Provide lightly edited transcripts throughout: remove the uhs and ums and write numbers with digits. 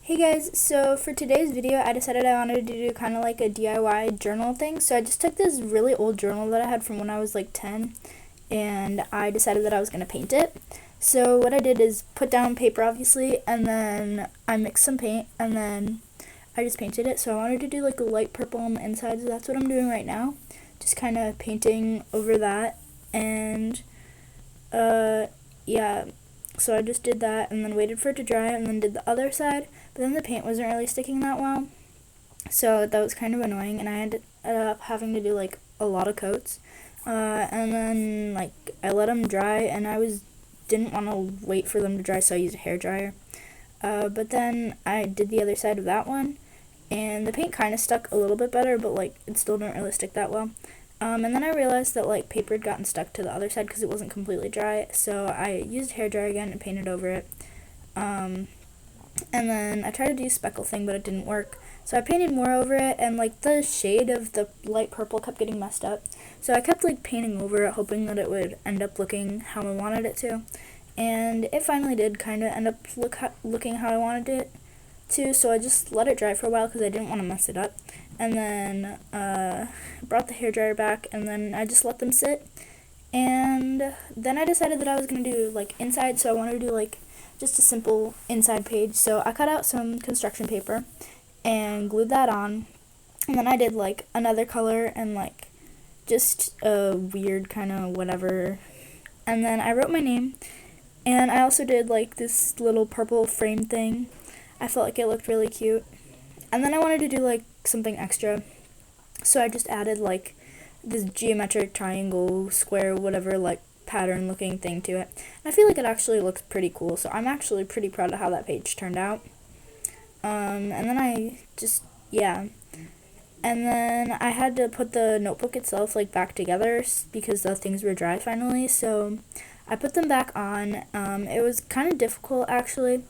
Hey guys, so for today's video I decided I wanted to do kind of like a DIY journal thing. So I just took this really old journal that I had from when I was like 10 and I decided that I was going to paint it. So what I did is put down paper obviously, and then I mixed some paint and then I just painted it. So I wanted to do like a light purple on the inside, so that's what I'm doing right now. Just kind of painting over that, and yeah, so I just did that and then waited for it to dry and then did the other side, but then the paint wasn't really sticking that well, so that was kind of annoying, and I ended up having to do like a lot of coats, and then like I let them dry, and didn't want to wait for them to dry, so I used a hair dryer. But then I did the other side of that one, and the paint kind of stuck a little bit better, but like it still didn't really stick that well. And then I realized that like paper had gotten stuck to the other side because it wasn't completely dry, so I used hair dryer again and painted over it. And then I tried to do speckle thing, but it didn't work. So I painted more over it, and like the shade of the light purple kept getting messed up. So I kept like painting over it, hoping that it would end up looking how I wanted it to. And it finally did kind of end up looking how I wanted it to, so I just let it dry for a while because I didn't want to mess it up. And then brought the hairdryer back, and then I just let them sit. And then I decided that I was going to do like inside, so I wanted to do like just a simple inside page. So I cut out some construction paper and glued that on, and then I did like another color and like just a weird kind of whatever. And then I wrote my name, and I also did like this little purple frame thing. I felt like it looked really cute. And then I wanted to do like something extra, so I just added like this geometric triangle, square, whatever, like pattern looking thing to it. And I feel like it actually looks pretty cool, so I'm actually pretty proud of how that page turned out. And then yeah. And then I had to put the notebook itself like back together because the things were dry finally, so I put them back on. It was kind of difficult actually,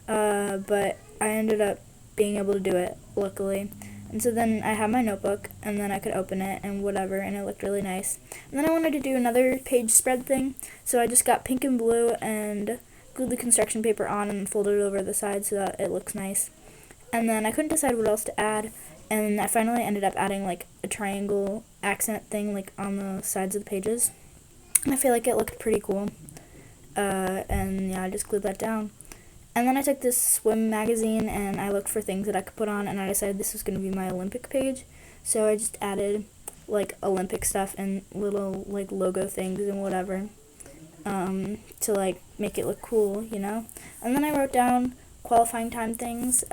but I ended up being able to do it, luckily. And so then I had my notebook, and then I could open it and whatever, and it looked really nice. And then I wanted to do another page spread thing, so I just got pink and blue and glued the construction paper on and folded it over the side so that it looks nice. And then I couldn't decide what else to add, and I finally ended up adding like a triangle accent thing like on the sides of the pages. And I feel like it looked pretty cool. And yeah, I just glued that down. And then I took this swim magazine and I looked for things that I could put on, and I decided this was going to be my Olympic page. So I just added like Olympic stuff and little like logo things and whatever, to like make it look cool, you know? And then I wrote down qualifying time things.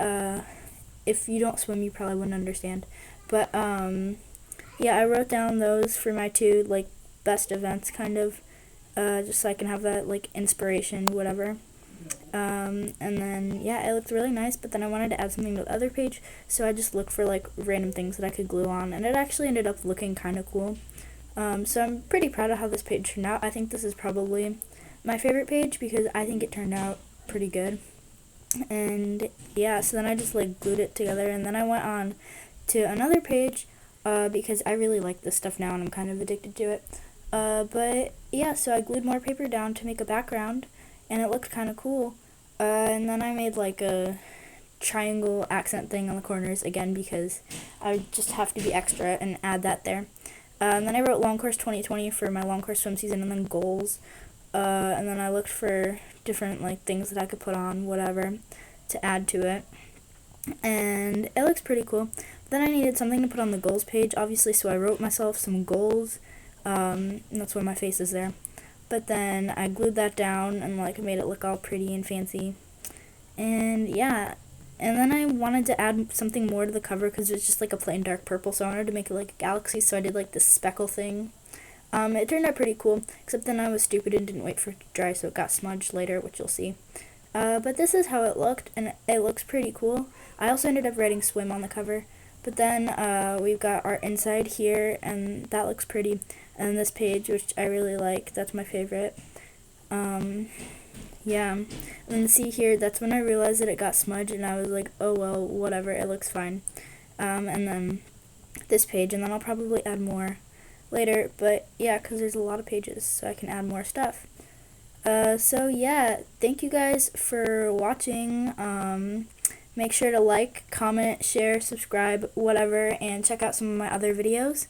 If you don't swim, you probably wouldn't understand. But yeah, I wrote down those for my two like best events kind of, just so I can have that like inspiration, whatever. And then yeah, it looked really nice, but then I wanted to add something to the other page, so I just looked for like random things that I could glue on, and it actually ended up looking kind of cool. So I'm pretty proud of how this page turned out. I think this is probably my favorite page because I think it turned out pretty good. And yeah, so then I just like glued it together, and then I went on to another page, because I really like this stuff now and I'm kind of addicted to it. But yeah, so I glued more paper down to make a background, and it looked kind of cool. And then I made like a triangle accent thing on the corners again because I just have to be extra and add that there. And then I wrote long course 2020 for my long course swim season, and then goals. And then I looked for different like things that I could put on, whatever, to add to it. And it looks pretty cool. Then I needed something to put on the goals page, obviously, so I wrote myself some goals. And that's why my face is there. But then I glued that down and like made it look all pretty and fancy. And yeah, and then I wanted to add something more to the cover because it's just like a plain dark purple, so I wanted to make it like a galaxy, so I did like this speckle thing. It turned out pretty cool, except then I was stupid and didn't wait for it to dry, so it got smudged later, which you'll see. But this is how it looked, and it looks pretty cool. I also ended up writing swim on the cover. But then we've got our inside here, and that looks pretty. And this page, which I really like, that's my favorite. Yeah. And then see here, that's when I realized that it got smudged, and I was like, oh well, whatever, it looks fine. And then this page, and then I'll probably add more later. But yeah, because there's a lot of pages, so I can add more stuff. So yeah, thank you guys for watching. Make sure to like, comment, share, subscribe, whatever, and check out some of my other videos.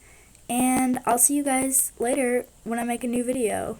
And I'll see you guys later when I make a new video.